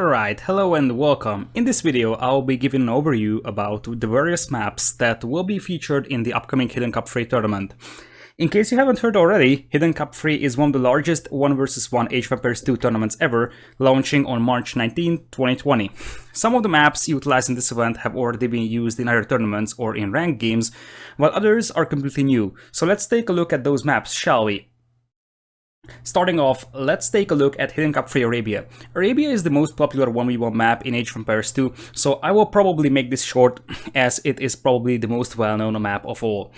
Alright, hello and welcome. In this video, I'll be giving an overview about the various maps that will be featured in the upcoming Hidden Cup 3 tournament. In case you haven't heard already, Hidden Cup 3 is one of the largest 1 vs 1 Age of Empires 2 tournaments ever, launching on March 19, 2020. Some of the maps utilized in this event have already been used in other tournaments or in ranked games, while others are completely new. So let's take a look at those maps, shall we? Starting off, let's take a look at Hidden Cup 3 Arabia. Arabia is the most popular 1v1 map in Age of Empires 2, so I will probably make this short as it is probably the most well-known map of all.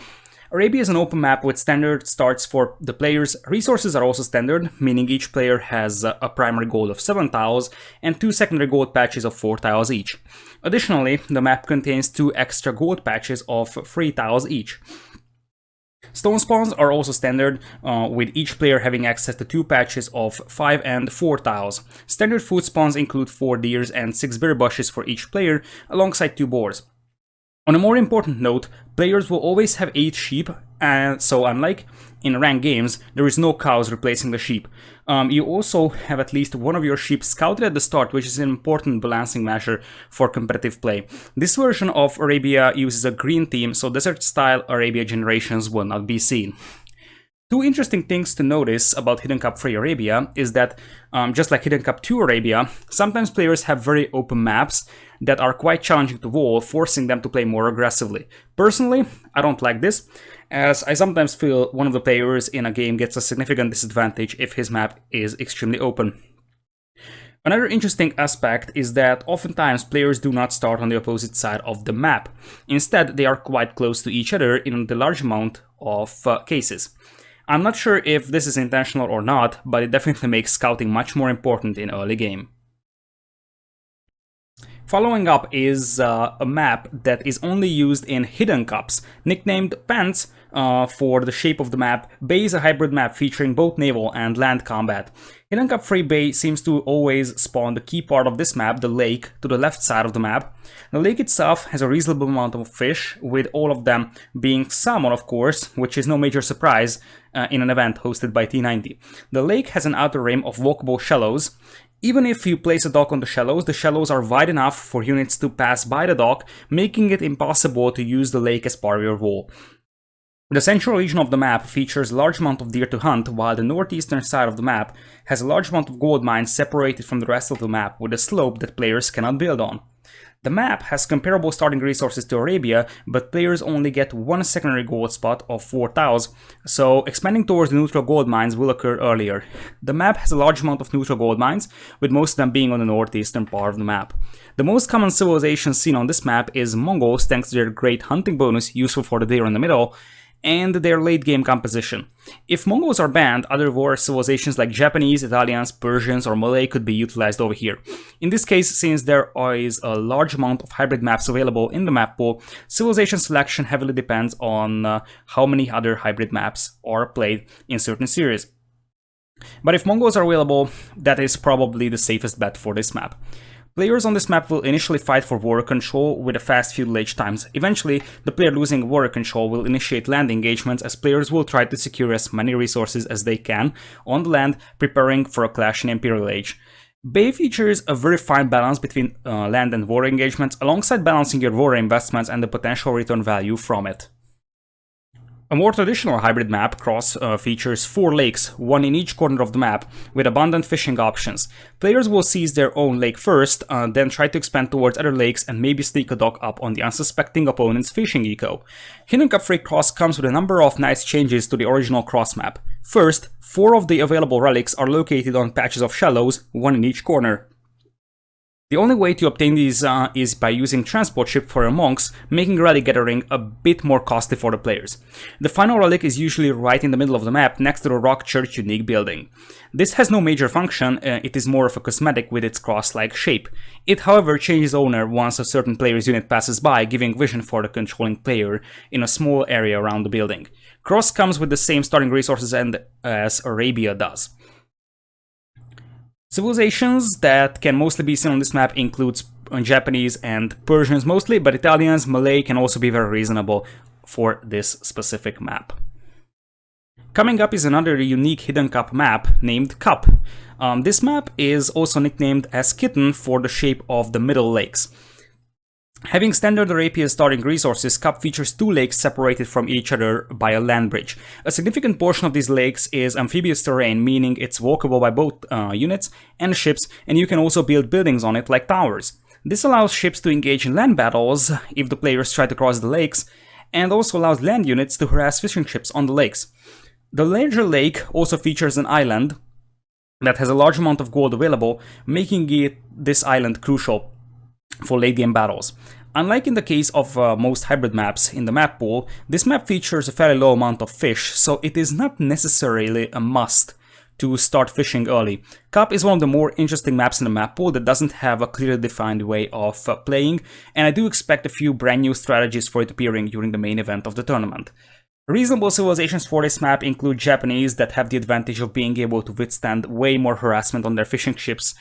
Arabia is an open map with standard starts for the players. Resources are also standard, meaning each player has a primary gold of 7 tiles and 2 secondary gold patches of 4 tiles each. Additionally, the map contains 2 extra gold patches of 3 tiles each. Stone spawns are also standard, with each player having access to 2 patches of 5 and 4 tiles. Standard food spawns include 4 deers and 6 berry bushes for each player, alongside 2 boars. On a more important note, players will always have 8 sheep, and so unlike in ranked games, there is no cows replacing the sheep. You also have at least one of your sheep scouted at the start, which is an important balancing measure for competitive play. This version of Arabia uses a green theme, so desert-style Arabia generations will not be seen. Two interesting things to notice about Hidden Cup 3 Arabia is that, just like Hidden Cup 2 Arabia, sometimes players have very open maps that are quite challenging to wall, forcing them to play more aggressively. Personally, I don't like this, as I sometimes feel one of the players in a game gets a significant disadvantage if his map is extremely open. Another interesting aspect is that oftentimes players do not start on the opposite side of the map. Instead, they are quite close to each other in the large amount of cases. I'm not sure if this is intentional or not, but it definitely makes scouting much more important in early game. Following up is a map that is only used in Hidden Cups, nicknamed Pants for the shape of the map. Bay is a hybrid map featuring both naval and land combat. Hidden Cup 3 Bay seems to always spawn the key part of this map, the lake, to the left side of the map. The lake itself has a reasonable amount of fish, with all of them being salmon, of course, which is no major surprise in an event hosted by T90. The lake has an outer rim of walkable shallows. Even if you place a dock on the shallows are wide enough for units to pass by the dock, making it impossible to use the lake as part of your wall. The central region of the map features a large amount of deer to hunt, while the northeastern side of the map has a large amount of gold mines separated from the rest of the map with a slope that players cannot build on. The map has comparable starting resources to Arabia, but players only get 1 secondary gold spot of 4 tiles, so expanding towards the neutral gold mines will occur earlier. The map has a large amount of neutral gold mines, with most of them being on the northeastern part of the map. The most common civilization seen on this map is Mongols, thanks to their great hunting bonus useful for the deer in the middle, and their late game composition. If Mongols are banned, other war civilizations like Japanese, Italians, Persians, or Malay could be utilized over here. In this case, since there is a large amount of hybrid maps available in the map pool, civilization selection heavily depends on how many other hybrid maps are played in certain series. But if Mongols are available, that is probably the safest bet for this map. Players on this map will initially fight for warrior control with a fast feudal age times. Eventually, the player losing warrior control will initiate land engagements, as players will try to secure as many resources as they can on the land, preparing for a clash in imperial age. Bay features a very fine balance between land and warrior engagements, alongside balancing your warrior investments and the potential return value from it. A more traditional hybrid map, Cross, features 4 lakes, one in each corner of the map, with abundant fishing options. Players will seize their own lake first, then try to expand towards other lakes and maybe sneak a dock up on the unsuspecting opponent's fishing eco. Hidden Cup 3 Cross comes with a number of nice changes to the original Cross map. First, 4 of the available relics are located on patches of shallows, one in each corner. The only way to obtain these is by using transport ship for your monks, making relic gathering a bit more costly for the players. The final relic is usually right in the middle of the map, next to the rock church unique building. This has no major function, it is more of a cosmetic with its cross-like shape. It, however, changes owner once a certain player's unit passes by, giving vision for the controlling player in a small area around the building. Cross comes with the same starting resources as Arabia does. Civilizations that can mostly be seen on this map includes Japanese and Persians mostly, but Italians, Malay can also be very reasonable for this specific map. Coming up is another unique Hidden Cup map named Cup. This map is also nicknamed as Kitten for the shape of the middle lakes. Having standard Arapian starting resources, Cup features 2 lakes separated from each other by a land bridge. A significant portion of these lakes is amphibious terrain, meaning it's walkable by both units and ships, and you can also build buildings on it like towers. This allows ships to engage in land battles if the players try to cross the lakes, and also allows land units to harass fishing ships on the lakes. The larger lake also features an island that has a large amount of gold available, making this island crucial for late game battles. Unlike in the case of most hybrid maps in the map pool, this map features a fairly low amount of fish, so it is not necessarily a must to start fishing early. Cup is one of the more interesting maps in the map pool that doesn't have a clearly defined way of playing, and I do expect a few brand new strategies for it appearing during the main event of the tournament. Reasonable civilizations for this map include Japanese that have the advantage of being able to withstand way more harassment on their fishing ships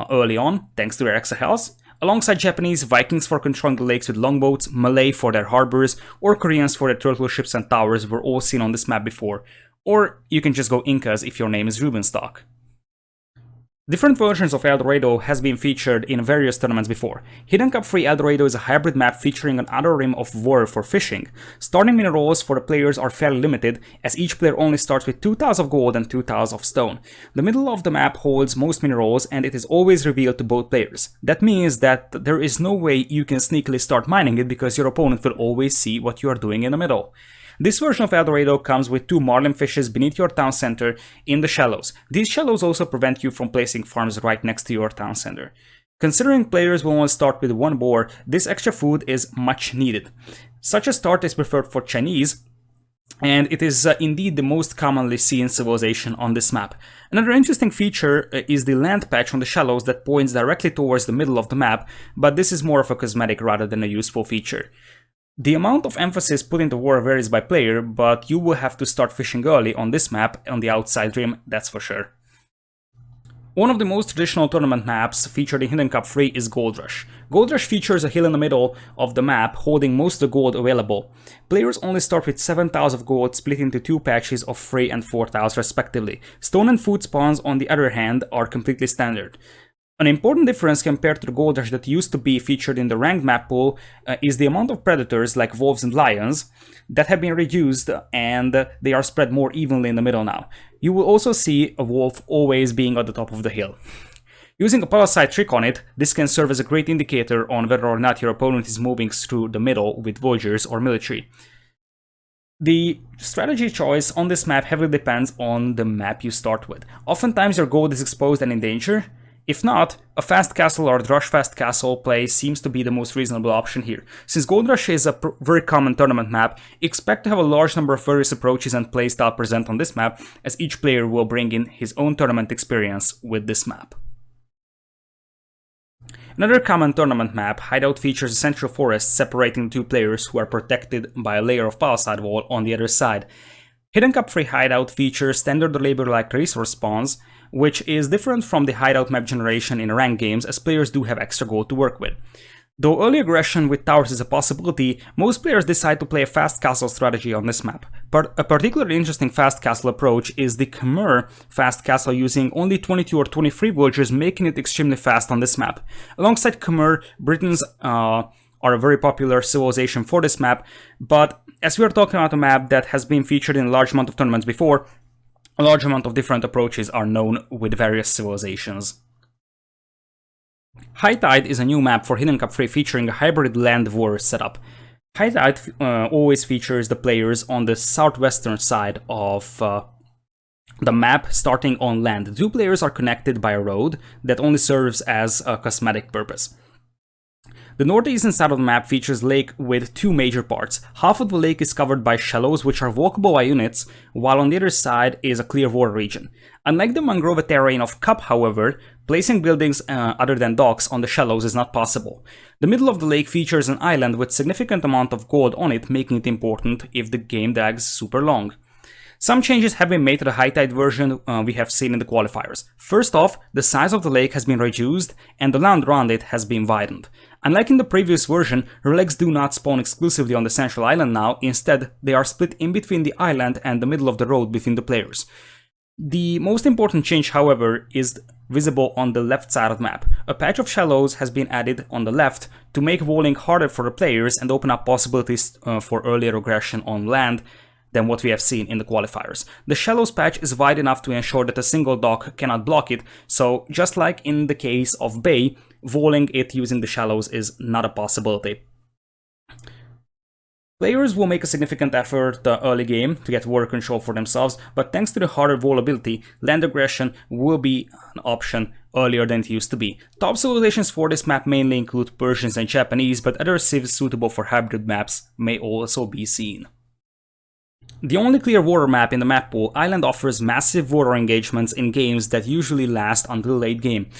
early on, thanks to their extra health. Alongside Japanese, Vikings for controlling the lakes with longboats, Malay for their harbors, or Koreans for their turtle ships and towers were all seen on this map before. Or you can just go Incas if your name is Rubenstock. Different versions of El Dorado has been featured in various tournaments before. Hidden Cup 3 El Dorado is a hybrid map featuring an outer rim of war for fishing. Starting minerals for the players are fairly limited, as each player only starts with 2 tiles of gold and 2 tiles of stone. The middle of the map holds most minerals, and it is always revealed to both players. That means that there is no way you can sneakily start mining it, because your opponent will always see what you are doing in the middle. This version of El Dorado comes with 2 marlin fishes beneath your town center in the shallows. These shallows also prevent you from placing farms right next to your town center. Considering players will only start with 1 boar, this extra food is much needed. Such a start is preferred for Chinese, and it is indeed the most commonly seen civilization on this map. Another interesting feature is the land patch on the shallows that points directly towards the middle of the map, but this is more of a cosmetic rather than a useful feature. The amount of emphasis put into war varies by player, but you will have to start fishing early on this map on the outside rim, that's for sure. One of the most traditional tournament maps featured in Hidden Cup 3 is Gold Rush. Gold Rush features a hill in the middle of the map holding most of the gold available. Players only start with 7 tiles of gold split into 2 patches of 3 and 4 tiles respectively. Stone and food spawns, on the other hand, are completely standard. An important difference compared to the Gold Rush that used to be featured in the ranked map pool is the amount of predators like wolves and lions that have been reduced, and they are spread more evenly in the middle now. You will also see a wolf always being at the top of the hill. Using a parasite trick on it, this can serve as a great indicator on whether or not your opponent is moving through the middle with villagers or military. The strategy choice on this map heavily depends on the map you start with. Oftentimes your gold is exposed and in danger. If not, a fast castle or rush fast castle play seems to be the most reasonable option here. Since Gold Rush is a very common tournament map, expect to have a large number of various approaches and playstyle present on this map, as each player will bring in his own tournament experience with this map. Another common tournament map, Hideout, features a central forest separating 2 players who are protected by a layer of palisade wall on the other side. Hidden Cup 3 Hideout features standard labor-like resource spawns, which is different from the Hideout map generation in ranked games, as players do have extra gold to work with. Though early aggression with towers is a possibility, most players decide to play a fast castle strategy on this map. A particularly interesting fast castle approach is the Khmer fast castle, using only 22 or 23 villagers, making it extremely fast on this map. Alongside Khmer, Britons are a very popular civilization for this map, but as we are talking about a map that has been featured in a large amount of tournaments before, a large amount of different approaches are known with various civilizations. HighTide is a new map for Hidden Cup 3 featuring a hybrid land war setup. HighTide always features the players on the southwestern side of the map, starting on land. The 2 players are connected by a road that only serves as a cosmetic purpose. The northeastern side of the map features a lake with 2 major parts. Half of the lake is covered by shallows, which are walkable by units, while on the other side is a clear water region. Unlike the mangrove terrain of Cup, however, placing buildings other than docks on the shallows is not possible. The middle of the lake features an island with significant amount of gold on it, making it important if the game drags super long. Some changes have been made to the HighTide version we have seen in the qualifiers. First off, the size of the lake has been reduced and the land around it has been widened. Unlike in the previous version, relics do not spawn exclusively on the central island now, instead they are split in between the island and the middle of the road between the players. The most important change, however, is visible on the left side of the map. A patch of shallows has been added on the left to make walling harder for the players and open up possibilities for earlier regression on land than what we have seen in the qualifiers. The shallows patch is wide enough to ensure that a single dock cannot block it, so just like in the case of Bay, walling it using the shallows is not a possibility. Players will make a significant effort early game to get water control for themselves, but thanks to the harder wall ability, land aggression will be an option earlier than it used to be. Top civilizations for this map mainly include Persians and Japanese, but other civs suitable for hybrid maps may also be seen. The only clear water map in the map pool, Island offers massive water engagements in games that usually last until late game.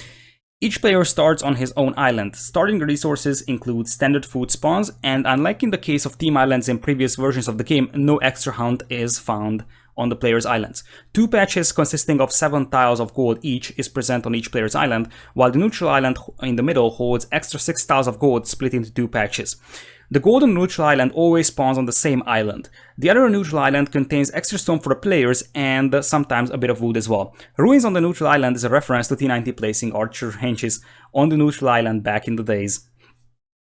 Each player starts on his own island. Starting resources include standard food spawns, and unlike in the case of team islands in previous versions of the game, no extra hunt is found on the player's islands. 2 patches consisting of 7 tiles of gold each is present on each player's island, while the neutral island in the middle holds extra 6 tiles of gold split into 2 patches. The golden neutral island always spawns on the same island. The other neutral island contains extra stone for the players and sometimes a bit of wood as well. Ruins on the neutral island is a reference to T90 placing archer ranges on the neutral island back in the days.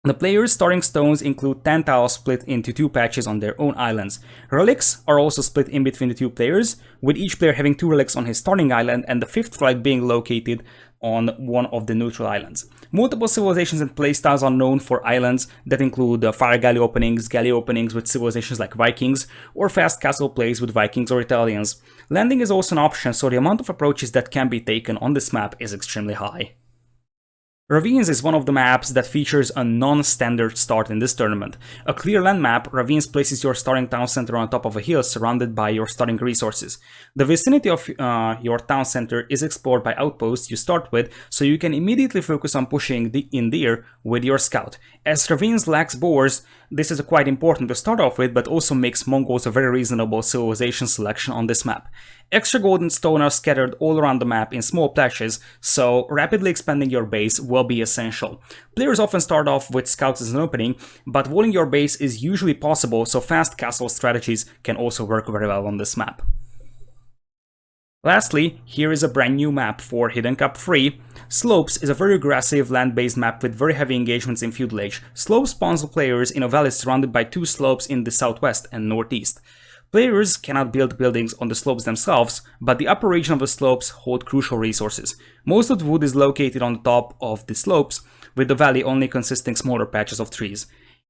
The players' starting stones include 10 tiles split into 2 patches on their own islands. Relics are also split in between the 2 players, with each player having 2 relics on his starting island and the 5th relic being located on one of the neutral islands. Multiple civilizations and playstyles are known for islands that include fire galley openings with civilizations like Vikings, or fast castle plays with Vikings or Italians. Landing is also an option, so the amount of approaches that can be taken on this map is extremely high. Ravines is one of the maps that features a non-standard start in this tournament. A clear land map, Ravines places your starting town center on top of a hill surrounded by your starting resources. The vicinity of your town center is explored by outposts you start with, so you can immediately focus on pushing in there with your scout. As Ravines lacks boars, this is quite important to start off with, but also makes Mongols a very reasonable civilization selection on this map. Extra gold and stone are scattered all around the map in small patches, so rapidly expanding your base will be essential. Players often start off with scouts as an opening, but walling your base is usually possible, so fast castle strategies can also work very well on this map. Lastly, here is a brand new map for Hidden Cup 3. Slopes is a very aggressive land-based map with very heavy engagements in Feudal Age. Slopes spawns the players in a valley surrounded by 2 slopes in the southwest and northeast. Players cannot build buildings on the slopes themselves, but the upper region of the slopes hold crucial resources. Most of the wood is located on the top of the slopes, with the valley only consisting smaller patches of trees.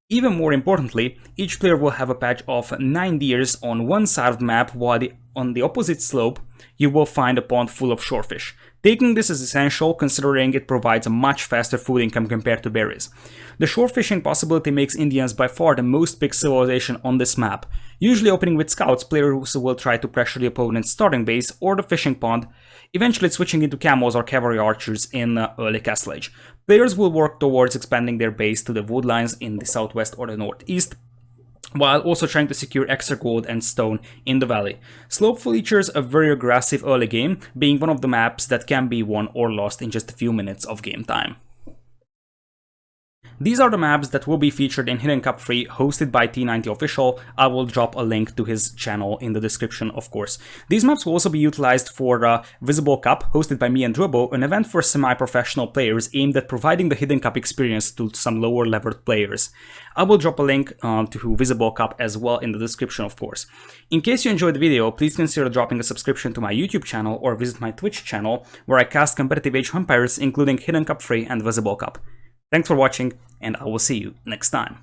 Even more importantly, each player will have a patch of 9 deers on one side of the map, while on the opposite slope you will find a pond full of shorefish. Taking this is essential, considering it provides a much faster food income compared to berries. The shorefishing possibility makes Indians by far the most picked civilization on this map. Usually opening with scouts, players will try to pressure the opponent's starting base or the fishing pond, eventually switching into camels or cavalry archers in early Castle Age. Players will work towards expanding their base to the woodlines in the southwest or the northeast, while also trying to secure extra gold and stone in the valley. Slope features a very aggressive early game, being one of the maps that can be won or lost in just a few minutes of game time. These are the maps that will be featured in Hidden Cup 3, hosted by T90 Official. I will drop a link to his channel in the description, of course. These maps will also be utilized for Visible Cup, hosted by me and Drobo, an event for semi-professional players aimed at providing the Hidden Cup experience to some lower-leveled players. I will drop a link to Visible Cup as well in the description, of course. In case you enjoyed the video, please consider dropping a subscription to my YouTube channel or visit my Twitch channel, where I cast competitive Age vampires, including Hidden Cup 3 and Visible Cup. Thanks for watching, and I will see you next time.